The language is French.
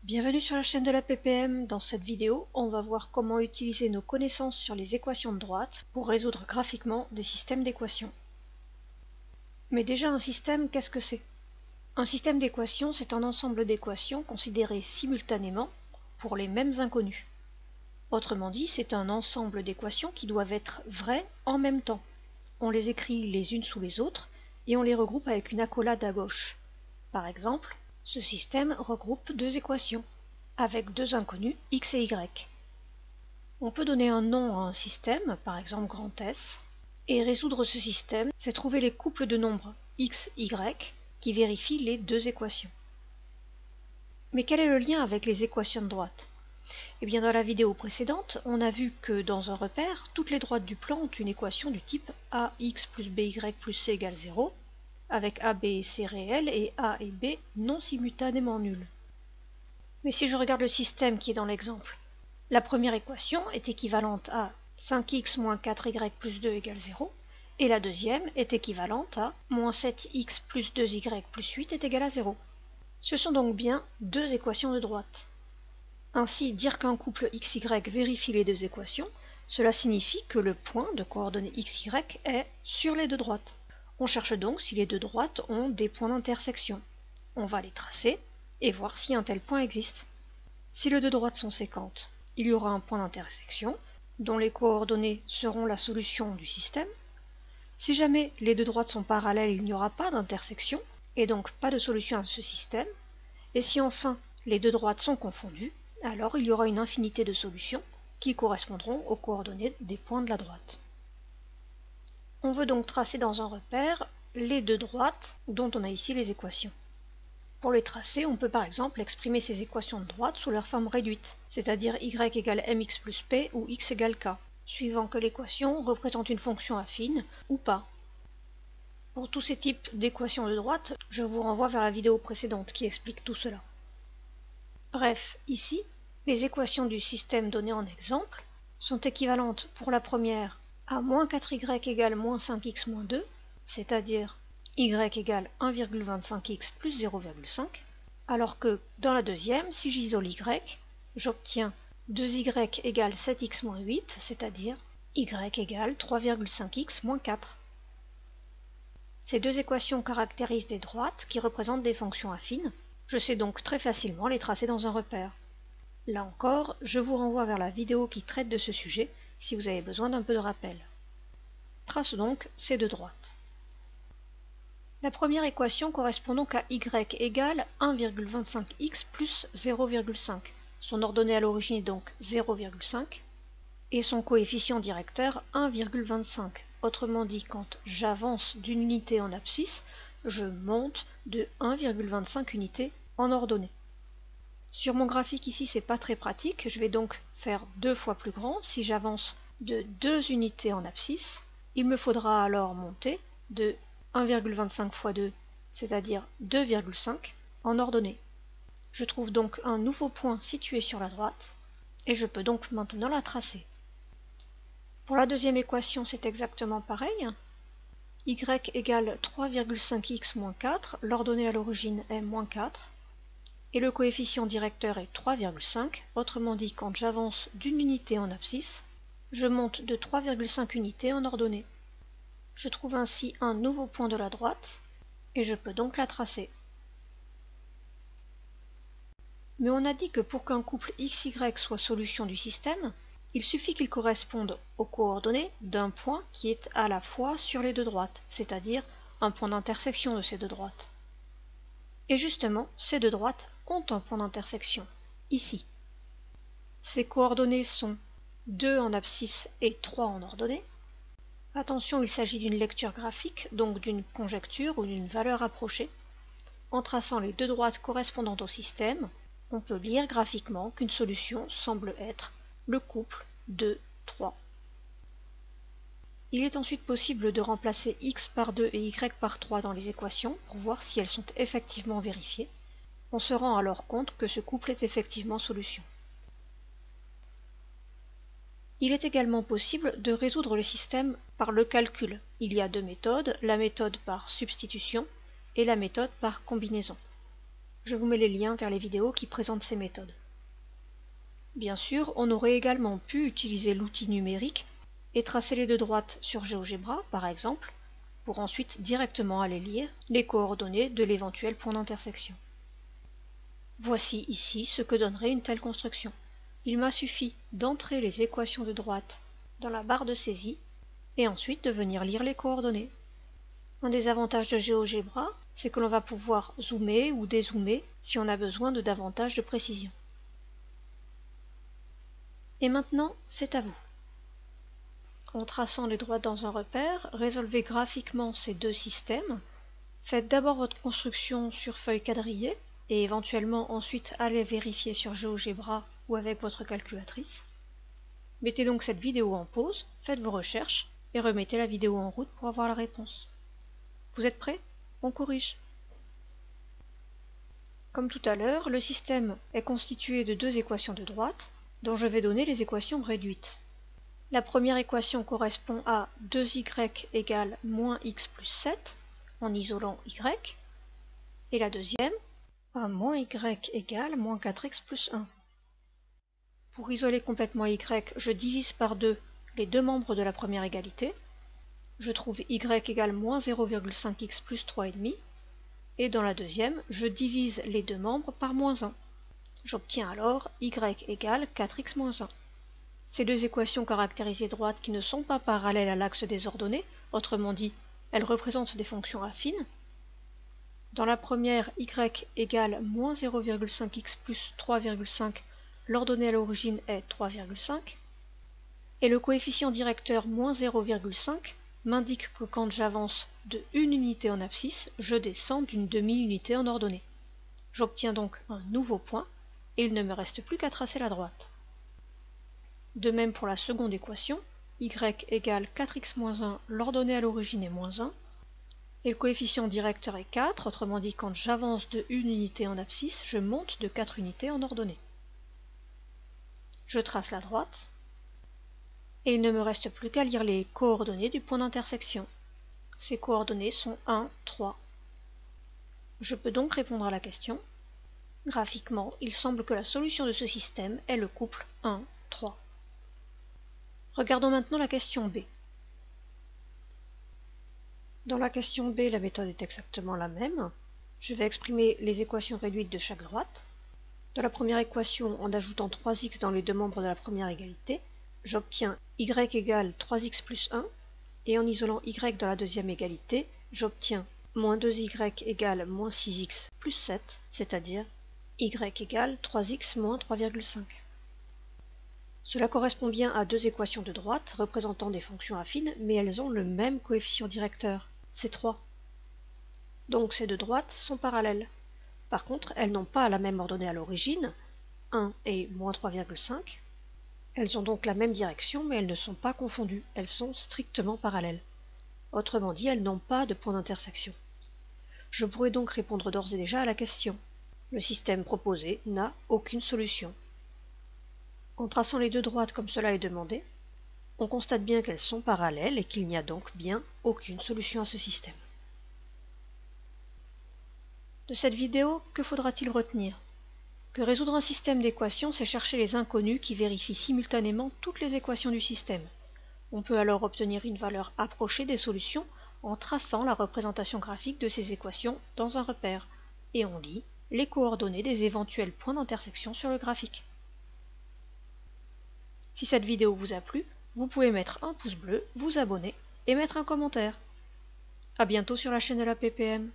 Bienvenue sur la chaîne de la PPM. Dans cette vidéo, on va voir comment utiliser nos connaissances sur les équations de droite pour résoudre graphiquement des systèmes d'équations. Mais déjà, un système, qu'est-ce que c'est? Un système d'équations, c'est un ensemble d'équations considérées simultanément pour les mêmes inconnues. Autrement dit, c'est un ensemble d'équations qui doivent être vraies en même temps. On les écrit les unes sous les autres et on les regroupe avec une accolade à gauche. Par exemple, ce système regroupe deux équations, avec deux inconnus x et y. On peut donner un nom à un système, par exemple grand S, et résoudre ce système, c'est trouver les couples de nombres x, y, qui vérifient les deux équations. Mais quel est le lien avec les équations de droite? Eh bien, dans la vidéo précédente, on a vu que dans un repère, toutes les droites du plan ont une équation du type ax plus by plus c égale 0, avec a, b et c réels et a et b non simultanément nuls. Mais si je regarde le système qui est dans l'exemple, la première équation est équivalente à 5x moins 4y plus 2 égale 0, et la deuxième est équivalente à moins 7x plus 2y plus 8 est égal à 0. Ce sont donc bien deux équations de droite. Ainsi, dire qu'un couple xy vérifie les deux équations, cela signifie que le point de coordonnées xy est sur les deux droites. On cherche donc si les deux droites ont des points d'intersection. On va les tracer et voir si un tel point existe. Si les deux droites sont séquentes, il y aura un point d'intersection, dont les coordonnées seront la solution du système. Si jamais les deux droites sont parallèles, il n'y aura pas d'intersection, et donc pas de solution à ce système. Et si enfin les deux droites sont confondues, alors il y aura une infinité de solutions qui correspondront aux coordonnées des points de la droite. On veut donc tracer dans un repère les deux droites dont on a ici les équations. Pour les tracer, on peut par exemple exprimer ces équations de droite sous leur forme réduite, c'est-à-dire y égale mx plus p ou x égale k, suivant que l'équation représente une fonction affine ou pas. Pour tous ces types d'équations de droite, je vous renvoie vers la vidéo précédente qui explique tout cela. Bref, ici, les équations du système donné en exemple sont équivalentes pour la première à moins 4y égale moins 5x moins 2, c'est-à-dire y égale 1,25x plus 0,5, alors que dans la deuxième, si j'isole y, j'obtiens 2y égale 7x moins 8, c'est-à-dire y égale 3,5x moins 4. Ces deux équations caractérisent des droites qui représentent des fonctions affines. Je sais donc très facilement les tracer dans un repère. Là encore, je vous renvoie vers la vidéo qui traite de ce sujet si vous avez besoin d'un peu de rappel. Trace donc ces deux droites. La première équation correspond donc à y égale 1,25x plus 0,5. Son ordonnée à l'origine est donc 0,5 et son coefficient directeur 1,25. Autrement dit, quand j'avance d'une unité en abscisse, je monte de 1,25 unités en ordonnée. Sur mon graphique ici, c'est pas très pratique, je vais donc faire 2 fois plus grand. Si j'avance de 2 unités en abscisse, il me faudra alors monter de 1,25 fois 2, c'est-à-dire 2,5 en ordonnée. Je trouve donc un nouveau point situé sur la droite, et je peux donc maintenant la tracer. Pour la deuxième équation, c'est exactement pareil. Y égale 3,5x moins 4, l'ordonnée à l'origine est moins 4, et le coefficient directeur est 3,5, autrement dit, quand j'avance d'une unité en abscisse, je monte de 3,5 unités en ordonnée. Je trouve ainsi un nouveau point de la droite, et je peux donc la tracer. Mais on a dit que pour qu'un couple xy soit solution du système, il suffit qu'il corresponde aux coordonnées d'un point qui est à la fois sur les deux droites, c'est-à-dire un point d'intersection de ces deux droites. Et justement, ces deux droites ont un point d'intersection, ici. Ces coordonnées sont 2 en abscisse et 3 en ordonnée. Attention, il s'agit d'une lecture graphique, donc d'une conjecture ou d'une valeur approchée. En traçant les deux droites correspondantes au système, on peut lire graphiquement qu'une solution semble être le couple 2, 3. Il est ensuite possible de remplacer x par 2 et y par 3 dans les équations pour voir si elles sont effectivement vérifiées. On se rend alors compte que ce couple est effectivement solution. Il est également possible de résoudre le système par le calcul. Il y a deux méthodes, la méthode par substitution et la méthode par combinaison. Je vous mets les liens vers les vidéos qui présentent ces méthodes. Bien sûr, on aurait également pu utiliser l'outil numérique et tracer les deux droites sur GeoGebra, par exemple, pour ensuite directement aller lire les coordonnées de l'éventuel point d'intersection. Voici ici ce que donnerait une telle construction. Il m'a suffi d'entrer les équations de droite dans la barre de saisie et ensuite de venir lire les coordonnées. Un des avantages de GeoGebra, c'est que l'on va pouvoir zoomer ou dézoomer si on a besoin de davantage de précision. Et maintenant, c'est à vous. En traçant les droites dans un repère, résolvez graphiquement ces deux systèmes. Faites d'abord votre construction sur feuille quadrillée et éventuellement ensuite allez vérifier sur GeoGebra ou avec votre calculatrice. Mettez donc cette vidéo en pause, faites vos recherches et remettez la vidéo en route pour avoir la réponse. Vous êtes prêts? On corrige. Comme tout à l'heure, le système est constitué de deux équations de droite dont je vais donner les équations réduites. La première équation correspond à 2y égale moins x plus 7 en isolant y, et la deuxième à moins y égale moins 4x plus 1. Pour isoler complètement y, je divise par 2 les deux membres de la première égalité. Je trouve y égale moins 0,5x plus 3,5, et dans la deuxième, je divise les deux membres par moins 1. J'obtiens alors y égale 4x moins 1. Ces deux équations caractérisées droites qui ne sont pas parallèles à l'axe des ordonnées, autrement dit, elles représentent des fonctions affines. Dans la première, y égale moins 0,5x plus 3,5, l'ordonnée à l'origine est 3,5, et le coefficient directeur moins 0,5 m'indique que quand j'avance de 1 unité en abscisse, je descends d'une demi-unité en ordonnée. J'obtiens donc un nouveau point, et il ne me reste plus qu'à tracer la droite. De même pour la seconde équation, y égale 4x moins 1, l'ordonnée à l'origine est moins 1, et le coefficient directeur est 4, autrement dit quand j'avance de 1 unité en abscisse, je monte de 4 unités en ordonnée. Je trace la droite, et il ne me reste plus qu'à lire les coordonnées du point d'intersection. Ces coordonnées sont 1, 3. Je peux donc répondre à la question. Graphiquement, il semble que la solution de ce système est le couple 1, 3. Regardons maintenant la question B. Dans la question B, la méthode est exactement la même. Je vais exprimer les équations réduites de chaque droite. Dans la première équation, en ajoutant 3x dans les deux membres de la première égalité, j'obtiens y égale 3x plus 1, et en isolant y dans la deuxième égalité, j'obtiens moins 2y égale moins 6x plus 7, c'est-à-dire y égale 3x moins 3,5. Cela correspond bien à deux équations de droite représentant des fonctions affines, mais elles ont le même coefficient directeur, c'est 3. Donc ces deux droites sont parallèles. Par contre, elles n'ont pas la même ordonnée à l'origine, 1 et moins 3,5. Elles ont donc la même direction, mais elles ne sont pas confondues, elles sont strictement parallèles. Autrement dit, elles n'ont pas de point d'intersection. Je pourrais donc répondre d'ores et déjà à la question. Le système proposé n'a aucune solution. En traçant les deux droites comme cela est demandé, on constate bien qu'elles sont parallèles et qu'il n'y a donc bien aucune solution à ce système. De cette vidéo, que faudra-t-il retenir? Que résoudre un système d'équations, c'est chercher les inconnus qui vérifient simultanément toutes les équations du système. On peut alors obtenir une valeur approchée des solutions en traçant la représentation graphique de ces équations dans un repère, et on lit les coordonnées des éventuels points d'intersection sur le graphique. Si cette vidéo vous a plu, vous pouvez mettre un pouce bleu, vous abonner et mettre un commentaire. A bientôt sur la chaîne de la PPM.